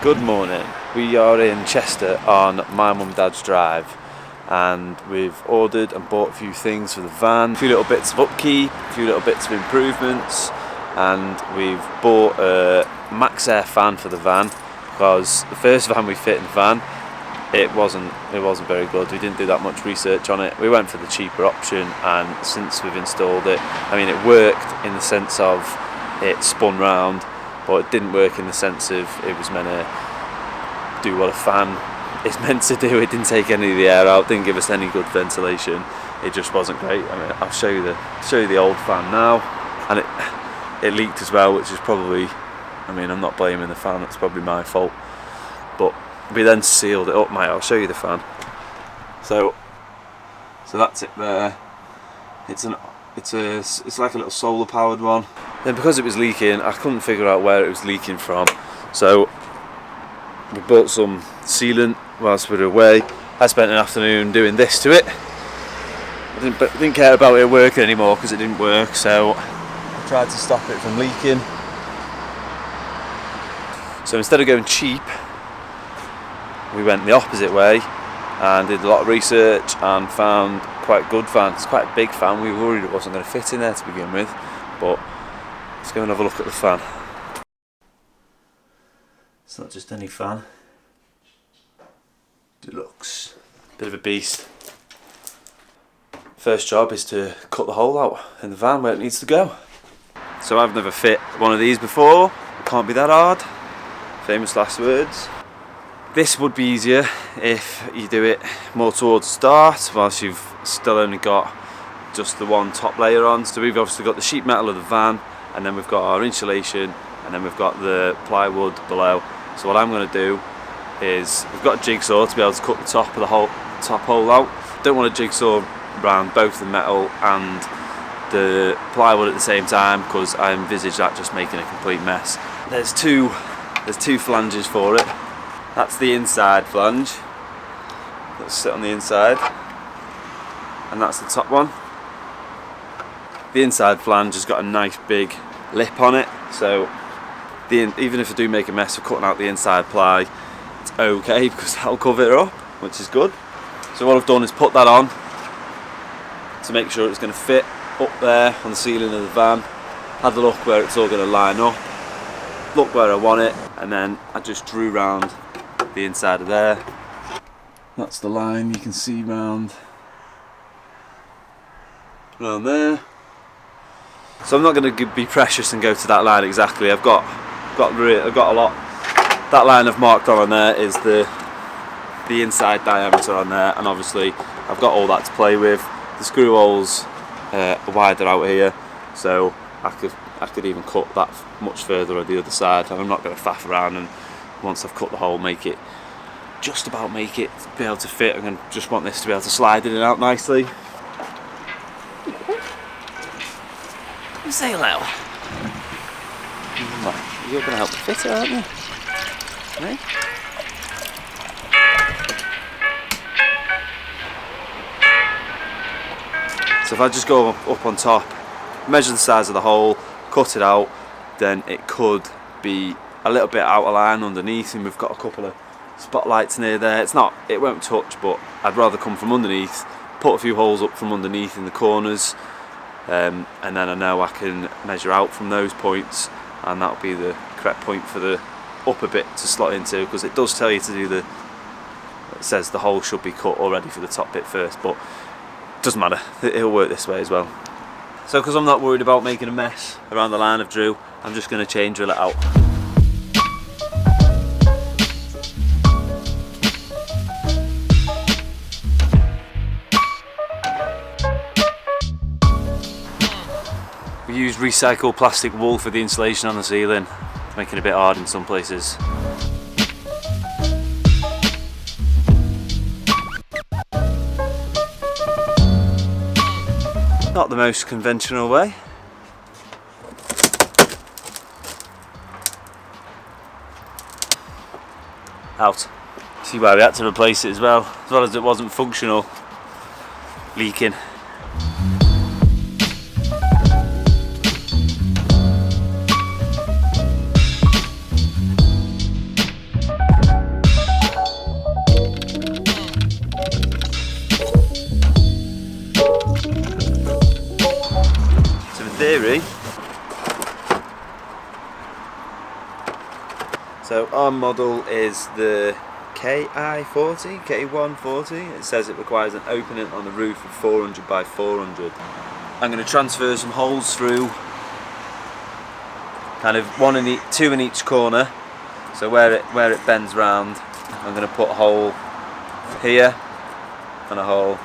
Good morning. We are in Chester on my mum and dad's drive, and we've ordered and bought a few things for the van, a few little bits of upkeep, a few little bits of improvements, and we've bought a MAXXAIR fan for the van because the first van we fit in the van, it wasn't very good. We didn't do that much research on it. We went for the cheaper option, and since we've installed it, I mean, it worked in the sense of it spun round, but it didn't work in the sense of it was meant to do what a fan is meant to do. It didn't take any of the air out, didn't give us any good ventilation. It just wasn't great. I mean, I'll show you the old fan now, and it leaked as well, which is probably, I mean, I'm not blaming the fan, it's probably my fault. But we then sealed it up, mate. I'll show you the fan. So that's it there. It's like a little solar powered one. Then because it was leaking, I couldn't figure out where it was leaking from, so we bought some sealant whilst we were away. I spent an afternoon doing this to it. I didn't care about it working anymore because it didn't work, so I tried to stop it from leaking. So instead of going cheap, we went the opposite way and did a lot of research and found quite a good fan. It's quite a big fan. We were worried it wasn't going to fit in there to begin with, but let's go and have a look at the fan. It's not just any fan. Deluxe. Bit of a beast. First job is to cut the hole out in the van where it needs to go. So I've never fit one of these before. It can't be that hard. Famous last words. This would be easier if you do it more towards the start, whilst you've still only got just the one top layer on. So we've obviously got the sheet metal of the van, and then we've got our insulation, and then we've got the plywood below. So what I'm going to do is, we've got a jigsaw to be able to cut the top hole out. Don't want a jigsaw around both the metal and the plywood at the same time, because I envisage that just making a complete mess. There's two flanges for it. That's the inside flange. Let's sit on the inside, and that's the top one. The inside flange has got a nice big lip on it, so even if I do make a mess of cutting out the inside ply, it's okay because that'll cover it up, which is good. So what I've done is put that on to make sure it's going to fit up there on the ceiling of the van. Had a look where it's all going to line up, look where I want it, and then I just drew round the inside of there. That's the line you can see round there. So I'm not going to be precious and go to that line exactly. I've got a lot. That line I've marked on there is the inside diameter on there, and obviously I've got all that to play with. The screw holes are wider out here, so I could even cut that much further on the other side, and I'm not going to faff around, and once I've cut the hole, just about make it be able to fit. I'm going to just want this to be able to slide in and out nicely. Say hello. You're going to help me fit it, aren't you? Hey? So if I just go up on top, measure the size of the hole, cut it out, then it could be a little bit out of line underneath, and we've got a couple of spotlights near there. It won't touch, but I'd rather come from underneath, put a few holes up from underneath in the corners, and then I know I can measure out from those points, and that'll be the correct point for the upper bit to slot into, because it does tell you to do it says the hole should be cut already for the top bit first, but it doesn't matter, it'll work this way as well. So because I'm not worried about making a mess around the line I've drew, I'm just going to chain drill it out. We use recycled plastic wool for the insulation on the ceiling, making it a bit hard in some places. Not the most conventional way. Out. See why we had to replace it as well as it wasn't functional, leaking. So our model is the KI40, K140. It says it requires an opening on the roof of 400 by 400. I'm going to transfer some holes through, kind of two in each corner. So where it bends round, I'm going to put a hole here and a hole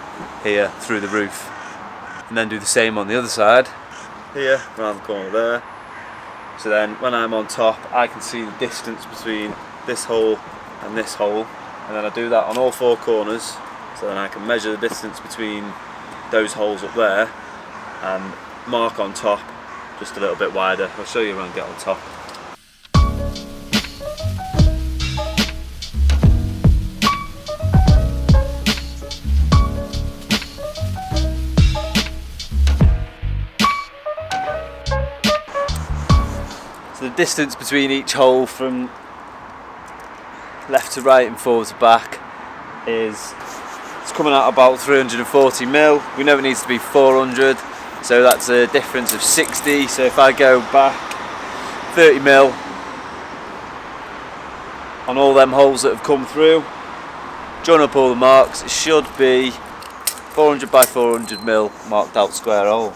here through the roof, and then do the same on the other side, here around the corner there. So then when I'm on top, I can see the distance between this hole and this hole, and then I do that on all four corners, so then I can measure the distance between those holes up there and mark on top just a little bit wider. I'll show you when I get on top. So the distance between each hole from left to right and forward to back it's coming out about 340 mil. We know it needs to be 400, so that's a difference of 60. So if I go back 30 mil on all them holes that have come through, join up all the marks, it should be 400 by 400 mil marked out square hole.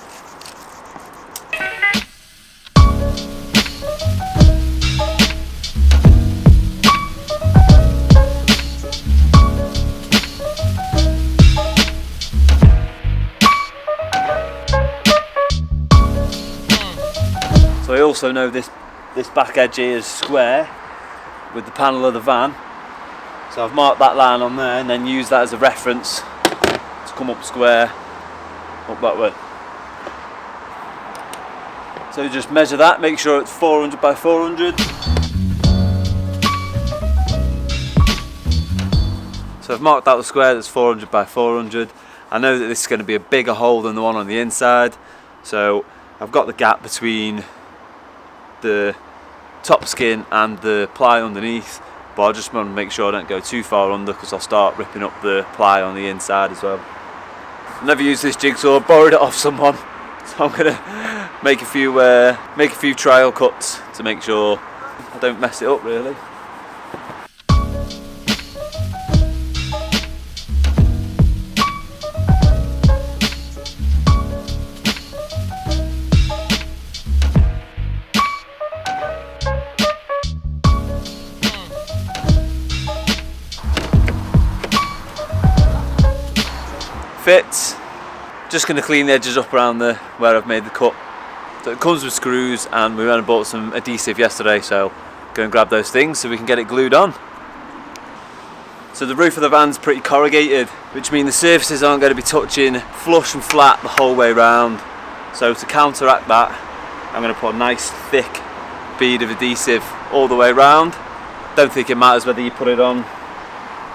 So I also know this back edge here is square with the panel of the van. So I've marked that line on there and then use that as a reference to come up square, up that way. So just measure that, make sure it's 400 by 400. So I've marked out the square that's 400 by 400. I know that this is going to be a bigger hole than the one on the inside. So I've got the gap between the top skin and the ply underneath, but I just want to make sure I don't go too far under because I'll start ripping up the ply on the inside as well. I've never used this jigsaw, borrowed it off someone, so I'm gonna make a few trial cuts to make sure I don't mess it up really. Fits. Just going to clean the edges up around where I've made the cut. So it comes with screws, and we went and bought some adhesive yesterday, so go and grab those things so we can get it glued on. So the roof of the van's pretty corrugated, which means the surfaces aren't going to be touching flush and flat the whole way round. So to counteract that, I'm going to put a nice thick bead of adhesive all the way round. Don't think it matters whether you put it on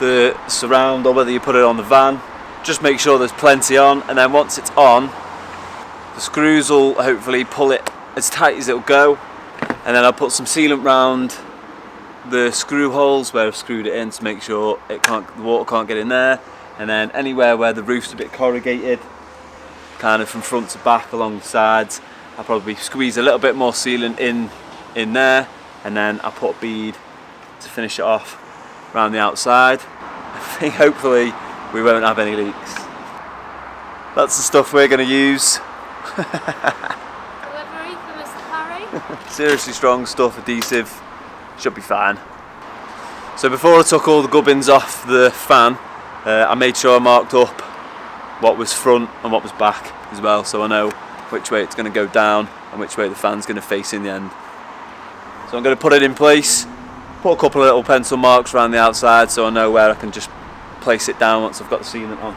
the surround or whether you put it on the van. Just make sure there's plenty on, and then once it's on, the screws will hopefully pull it as tight as it'll go, and then I'll put some sealant round the screw holes where I've screwed it in to make sure the water can't get in there, and then anywhere where the roof's a bit corrugated, kind of from front to back along the sides, I'll probably squeeze a little bit more sealant in there, and then I'll put a bead to finish it off around the outside. I think hopefully we won't have any leaks. That's the stuff we're going to use. Delivery for Mr. Parry. Seriously strong stuff, adhesive, should be fine. So before I took all the gubbins off the fan, I made sure I marked up what was front and what was back as well, so I know which way it's going to go down and which way the fan's going to face in the end. So I'm going to put it in place, put a couple of little pencil marks around the outside so I know where I can just place it down once I've got the sealant on.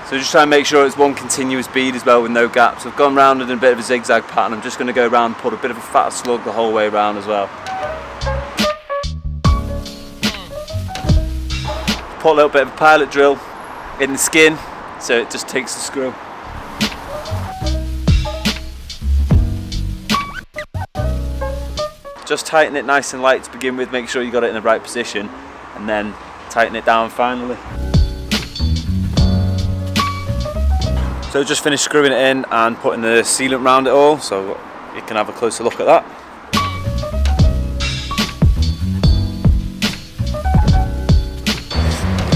So just try and make sure it's one continuous bead as well with no gaps. I've gone round it in a bit of a zigzag pattern. I'm just going to go around and put a bit of a fat slug the whole way around as well. Put a little bit of a pilot drill in the skin so it just takes the screw. Just tighten it nice and light to begin with, make sure you got it in the right position, and then tighten it down finally. So just finished screwing it in and putting the sealant around it all, so you can have a closer look at that.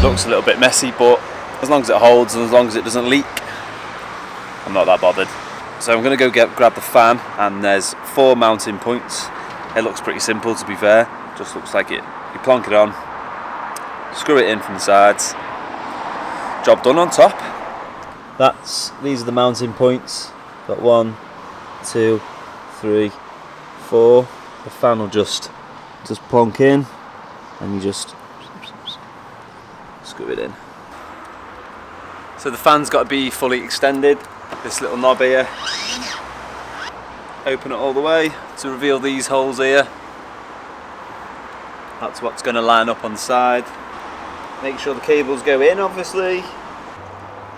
Looks a little bit messy, but as long as it holds and as long as it doesn't leak, I'm not that bothered. So I'm going to go grab the fan, and there's 4 mounting points. It looks pretty simple, to be fair. Just looks like it. You plonk it on, screw it in from the sides. Job done on top. These are the mounting points. Got 1, 2, 3, 4. The fan will just plonk in, and you just screw it in. So the fan's got to be fully extended. This little knob here. Open it all the way to reveal these holes here. That's what's going to line up on the side. Make sure the cables go in, obviously.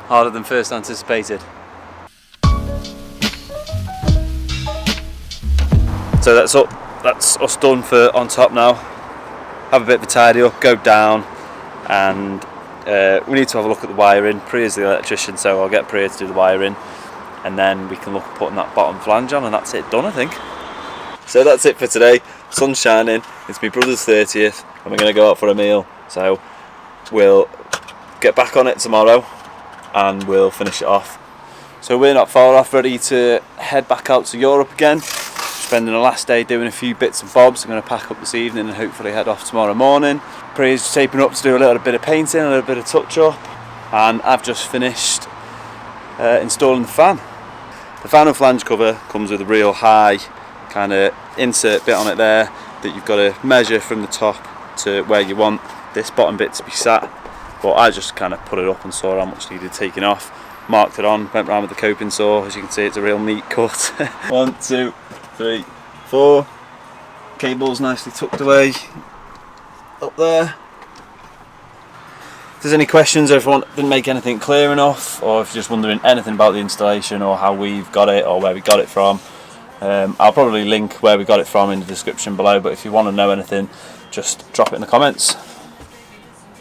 Harder than first anticipated. So that's us done for on top now. Have a bit of a tidy up, go down, and we need to have a look at the wiring. Priya's the electrician, so I'll get Priya to do the wiring, and then we can look at putting that bottom flange on, and that's it done, I think. So that's it for today. Sun's shining, it's my brother's 30th, and we're going to go out for a meal. So we'll get back on it tomorrow, and we'll finish it off. So we're not far off, ready to head back out to Europe again. Spending the last day doing a few bits and bobs. I'm going to pack up this evening and hopefully head off tomorrow morning. Priya's taping up to do a little bit of painting, a little bit of touch up, and I've just finished installing the fan. The fan and flange cover comes with a real high kind of insert bit on it there that you've got to measure from the top to where you want this bottom bit to be sat, but I just kind of put it up and saw how much needed taking off, marked it on, went round with the coping saw. As you can see, it's a real neat cut. 1, 2, 3, 4. Cables nicely tucked away up there. If there's any questions, or if I didn't make anything clear enough, or if you're just wondering anything about the installation or how we've got it or where we got it from, I'll probably link where we got it from in the description below, but if you want to know anything, just drop it in the comments.